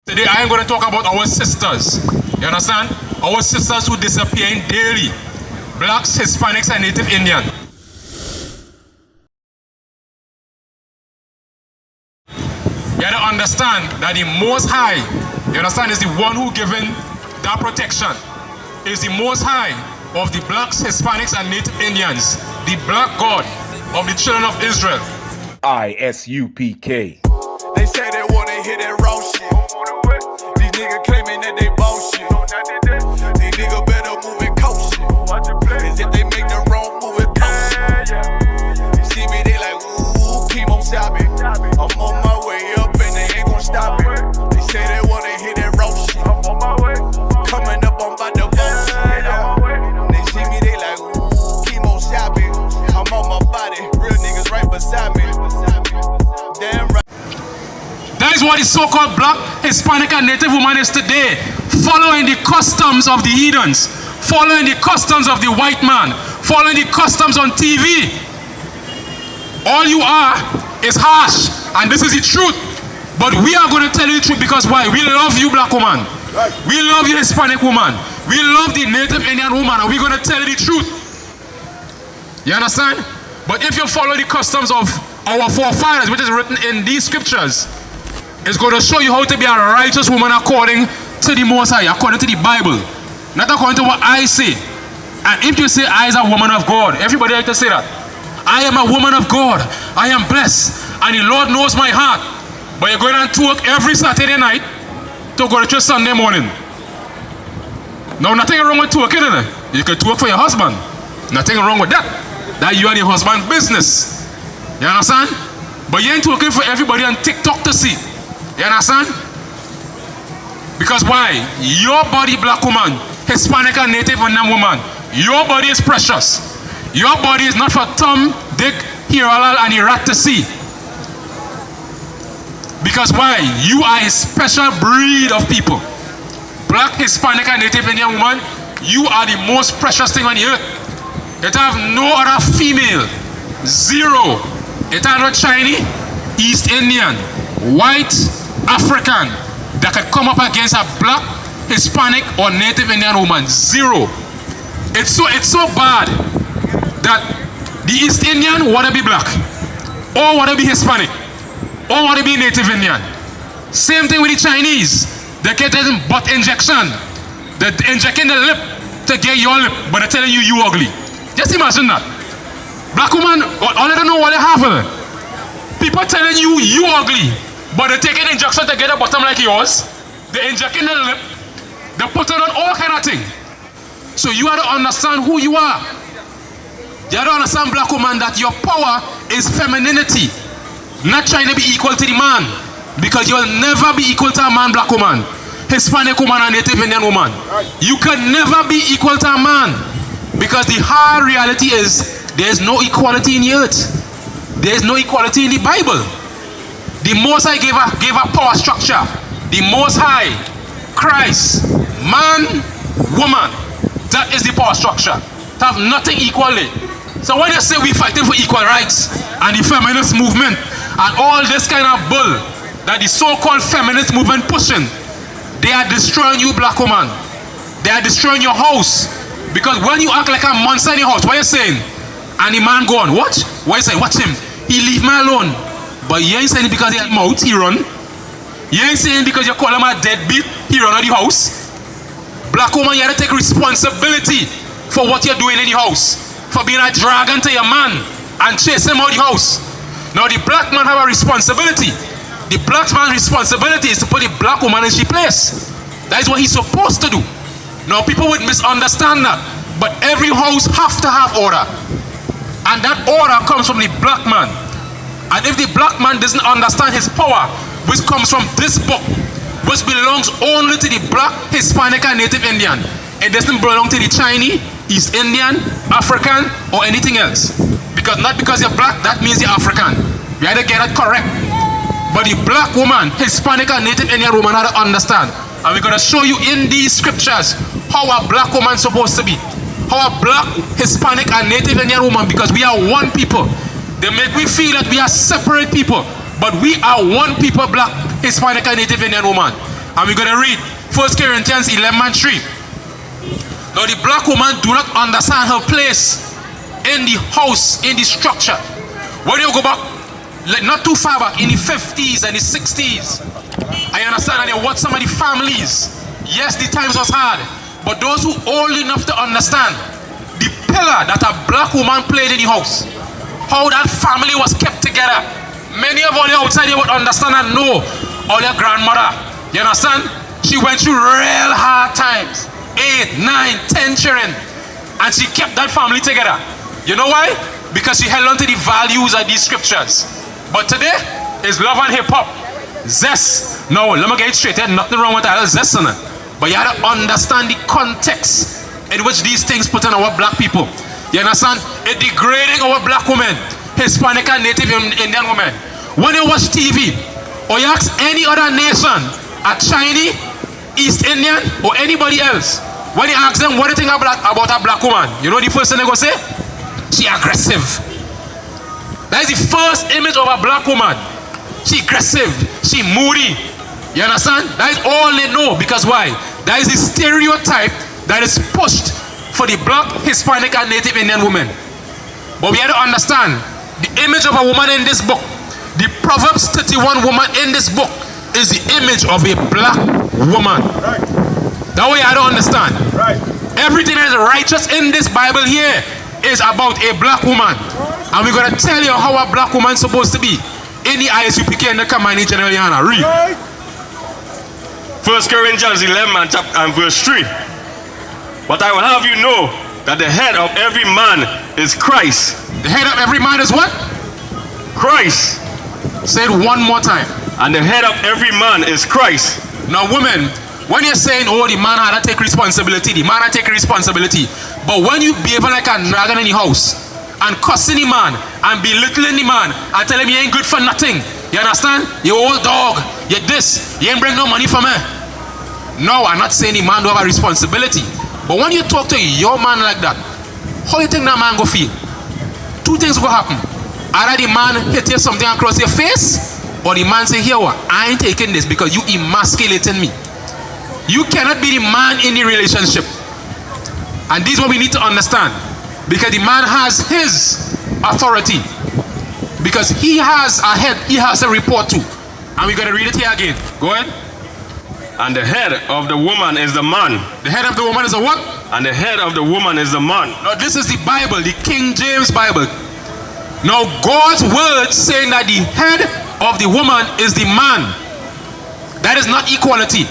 Today I am going to talk about our sisters. You understand? Our sisters who disappearing daily. Blacks, Hispanics, and Native Indian. You have to understand that the Most High, you understand, is the one who given that protection. Is the Most High of the blacks, Hispanics, and Native Indians. The black God of the children of Israel. I.S.U.P.K. They say they wanna hear that raw shit. These niggas claiming that they bullshit. These niggas better move it kosher. Cause if they make the wrong move it kosher. You see me, they like, ooh, chemo shopping. I'm on my way up and they ain't gon' stop it. They say they wanna hear that raw shit. Coming up, I'm about to bullshit. They see me, they like, ooh, chemo shopping. I'm on my body, real niggas right beside me. Damn right. That is what the so-called black, Hispanic, and Native woman is today. Following the customs of the heathens. Following the customs of the white man. Following the customs on TV. All you are is harsh. And this is the truth. But we are going to tell you the truth because why? We love you, black woman. We love you, Hispanic woman. We love the Native Indian woman. And we're going to tell you the truth. You understand? But if you follow the customs of our forefathers, which is written in these scriptures, it's going to show you how to be a righteous woman according to the Most High, according to the Bible. Not according to what I say. And if you say I is a woman of God, everybody like to say that. I am a woman of God. I am blessed. And the Lord knows my heart. But you're going to work every Saturday night to go to church Sunday morning. Now, nothing wrong with twerking, isn't it? You can twerk for your husband. Nothing wrong with that. That you and your husband's business. You understand? But you ain't twerking for everybody on TikTok to see. You understand? Because why? Your body, black woman, Hispanic and Native Indian woman, your body is precious. Your body is not for Tom, Dick, Hiralal, and the rat to see. Because why? You are a special breed of people. Black, Hispanic, and Native Indian woman, you are the most precious thing on the earth. It have no other female. Zero. It have no Chinese, East Indian, white, African that could come up against a black, Hispanic, or Native Indian woman. Zero. It's so bad that the East Indian want to be black, or want to be Hispanic, or want to be Native Indian. Same thing with the Chinese. They get a butt injection. They're injecting the lip to get your lip, but they're telling you you ugly. Just imagine that. Black woman, all they don't know what they have. People telling you you ugly, but they're taking injection to get a bottom like yours. They're injecting the lip. They're putting on all kind of thing. So you have to understand who you are. You have to understand, black woman, that your power is femininity. Not trying to be equal to the man. Because you'll never be equal to a man, black woman. Hispanic woman and Native Indian woman. You can never be equal to a man. Because the hard reality is, there's no equality in the earth. There's no equality in the Bible. The Most High gave a power structure. The Most High, Christ, man, woman. That is the power structure. To have nothing equally. So when you say we fighting for equal rights and the feminist movement and all this kind of bull that the so-called feminist movement pushing, they are destroying you, black woman. They are destroying your house. Because when you act like a monster in your house, what are you saying? And the man go on, what? What are you saying? Watch him. He leave me alone. But you ain't saying it because he had mouth, he run. You ain't saying because you call him a deadbeat, he run out of the house. Black woman, you have to take responsibility for what you're doing in the house. For being a dragon to your man and chase him out of the house. Now the black man have a responsibility. The black man's responsibility is to put the black woman in her place. That is what he's supposed to do. Now people would misunderstand that. But every house have to have order. And that order comes from the black man. And if the black man doesn't understand his power, which comes from this book, which belongs only to the black, Hispanic, and Native Indian, it doesn't belong to the Chinese, East Indian, African, or anything else. Not because you're black, that means you're African. You have to get it correct. But the black woman, Hispanic, and Native Indian woman have to understand. And we're going to show you in these scriptures how a black woman is supposed to be. How a black, Hispanic, and Native Indian woman, because we are one people. They make me feel that we are separate people. But we are one people, black, Hispanic, and Native Indian woman. And we're going to read 1 Corinthians 11:3. Now the black woman do not understand her place in the house, in the structure. When you go back, like not too far back, in the 50s and the 60s, I understand and you watch some of the families. Yes, the times was hard, but those who old enough to understand the pillar that a black woman played in the house, how that family was kept together. Many of all the outside you would understand and know all your grandmother. You understand? She went through real hard times. 8, 9, 10 children. And she kept that family together. You know why? Because she held on to the values of these scriptures. But today is love and hip-hop. Zest. No, let me get it straight. There's nothing wrong with that. Zest in it. But you have to understand the context in which these things put on our black people. You understand? It's degrading our black women, Hispanic and Native Indian women. When you watch TV, or you ask any other nation, a Chinese, East Indian, or anybody else, when you ask them what do you think about a black woman, you know the first thing they go say? She aggressive. That is the first image of a black woman. She aggressive, she moody. You understand? That is all they know. Because why? That is the stereotype that is pushed for the black, Hispanic, and Native Indian women. But we have to understand the image of a woman in this book. The Proverbs 31 woman in this book is the image of a black woman. Right. That way I don't understand. Right. Everything that is righteous in this Bible here is about a black woman. And we're going to tell you how a black woman is supposed to be in the I.S.U.P.K and the Command in General YAHANNA. Read. Right. 1 Corinthians 11 and verse 3. But I will have you know that the head of every man is Christ. The head of every man is what? Christ. Say it one more time. And the head of every man is Christ. Now women, when you're saying, oh, the man had to take responsibility, the man had to take responsibility. But when you behaving like a dragon in the house and cussing the man and belittling the man and telling him you ain't good for nothing, you understand? You old dog, you this, you ain't bring no money for me. No, I'm not saying the man don't have a responsibility. But when you talk to your man like that, how you think that man go feel? Two things will happen. Either the man hit you something across your face, or the man say, here what, I ain't taking this because you emasculating me. You cannot be the man in the relationship. And this is what we need to understand. Because the man has his authority. Because he has a head, he has a report to. And we're going to read it here again. Go ahead. And the head of the woman is the man. The head of the woman is a what? And the head of the woman is the man. Now this is the Bible, the King James Bible. Now God's word saying that the head of the woman is the man. That is not equality.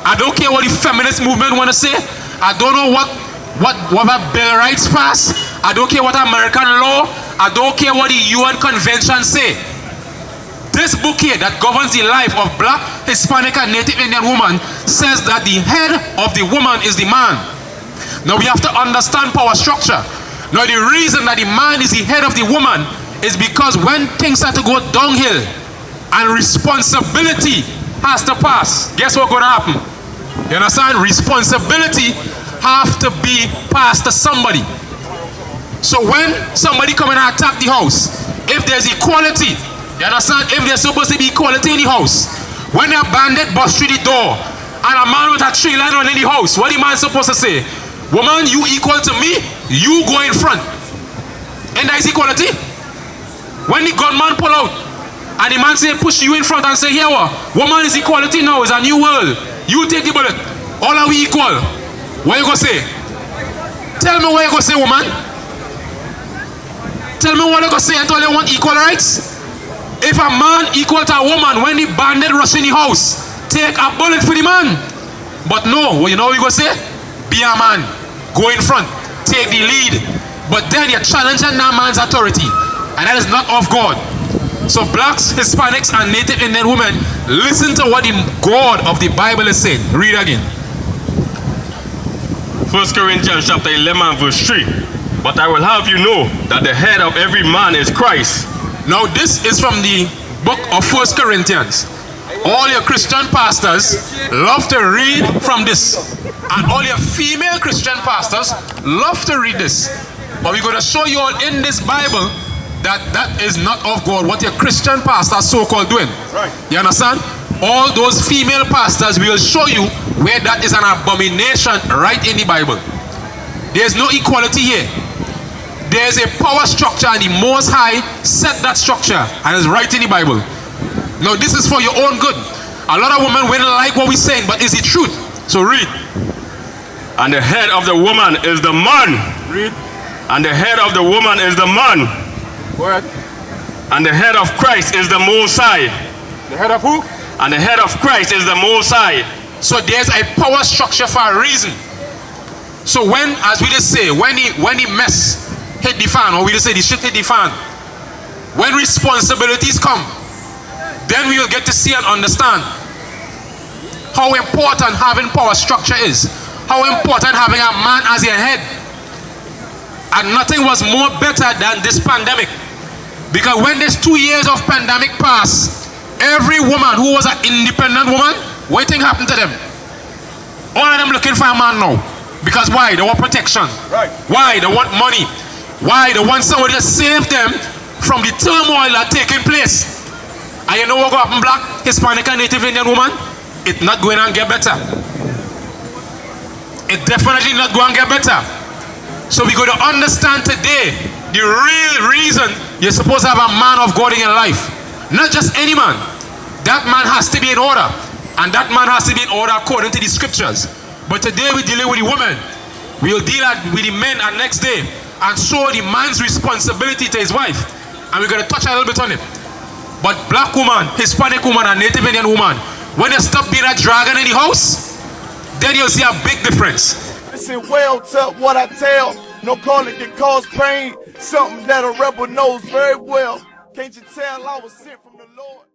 I don't care what the feminist movement want to say. I don't know what a Bill of Rights pass. I don't care what American law. I don't care what the UN Convention say. This book here that governs the life of black, Hispanic, and Native Indian woman says that the head of the woman is the man. Now we have to understand power structure. Now the reason that the man is the head of the woman is because when things start to go downhill and responsibility has to pass, guess what's going to happen? You understand? Responsibility have to be passed to somebody. So when somebody come and attack the house, if there's equality, you understand? If there's supposed to be equality in the house, when a bandit bust through the door and a man with a tree line on in the house, what the man supposed to say? Woman, you equal to me, you go in front. And that is equality. When the gunman pull out and the man say push you in front and say, here what? Woman is equality now, it's a new world. You take the bullet. All are we equal? What you gonna say? Tell me what you gonna say, woman. Tell me what you gonna say until you want equal rights. If a man equal to a woman, when the bandit rush in the house, take a bullet for the man. But no, well, you know what you gonna say? Be a man. Go in front. Take the lead. But then you're challenging that man's authority. And that is not of God. So blacks, Hispanics, and Native Indian women, listen to what the God of the Bible is saying. Read again. 1 Corinthians chapter 11 verse 3. But I will have you know that the head of every man is Christ. Now this is from the book of 1 Corinthians. All your Christian pastors love to read from this. And all your female Christian pastors love to read this. But we're going to show you all in this Bible that that is not of God, what your Christian pastors so-called doing. Right. You understand? all those female pastors will show you where that is an abomination right in the Bible. There's no equality here. There's a power structure, and the Most High set that structure, and it's right in the Bible. Now this is for your own good. A lot of women wouldn't like what we're saying, but it's the truth. So read. And the head of the woman is the man. Read. And the head of the woman is the man. Go ahead. And the head of Christ is the Most High. The head of who? And the head of Christ is the Most High. So there's a power structure for a reason. So when, as we just say, when the mess hit the fan, or we just say the shit hit the fan, when responsibilities come, then we will get to see and understand how important having power structure is, how important having a man as your head. And nothing was more better than this pandemic, because when this 2 years of pandemic passed, every woman who was an independent woman, what do you think happened to them? All of them looking for a man now. Because why? They want protection. Right. Why? They want money. Why? They want somebody to save them from the turmoil that's taking place. And you know what going to happen, black, Hispanic, and Native Indian woman? It's not going to get better. It's definitely not going to get better. So we got to understand today the real reason you're supposed to have a man of God in your life. Not just any man. That man has to be in order. And that man has to be in order according to the scriptures. But today we're dealing with the women. We'll deal with the men and next day and show the man's responsibility to his wife. And we're going to touch a little bit on it. But black woman, Hispanic woman, and Native Indian woman, when they stop being a dragon in the house, then you'll see a big difference. Listen well to what I tell. No calling can cause pain. Something that a rebel knows very well. Can't you tell I was sent from the Lord?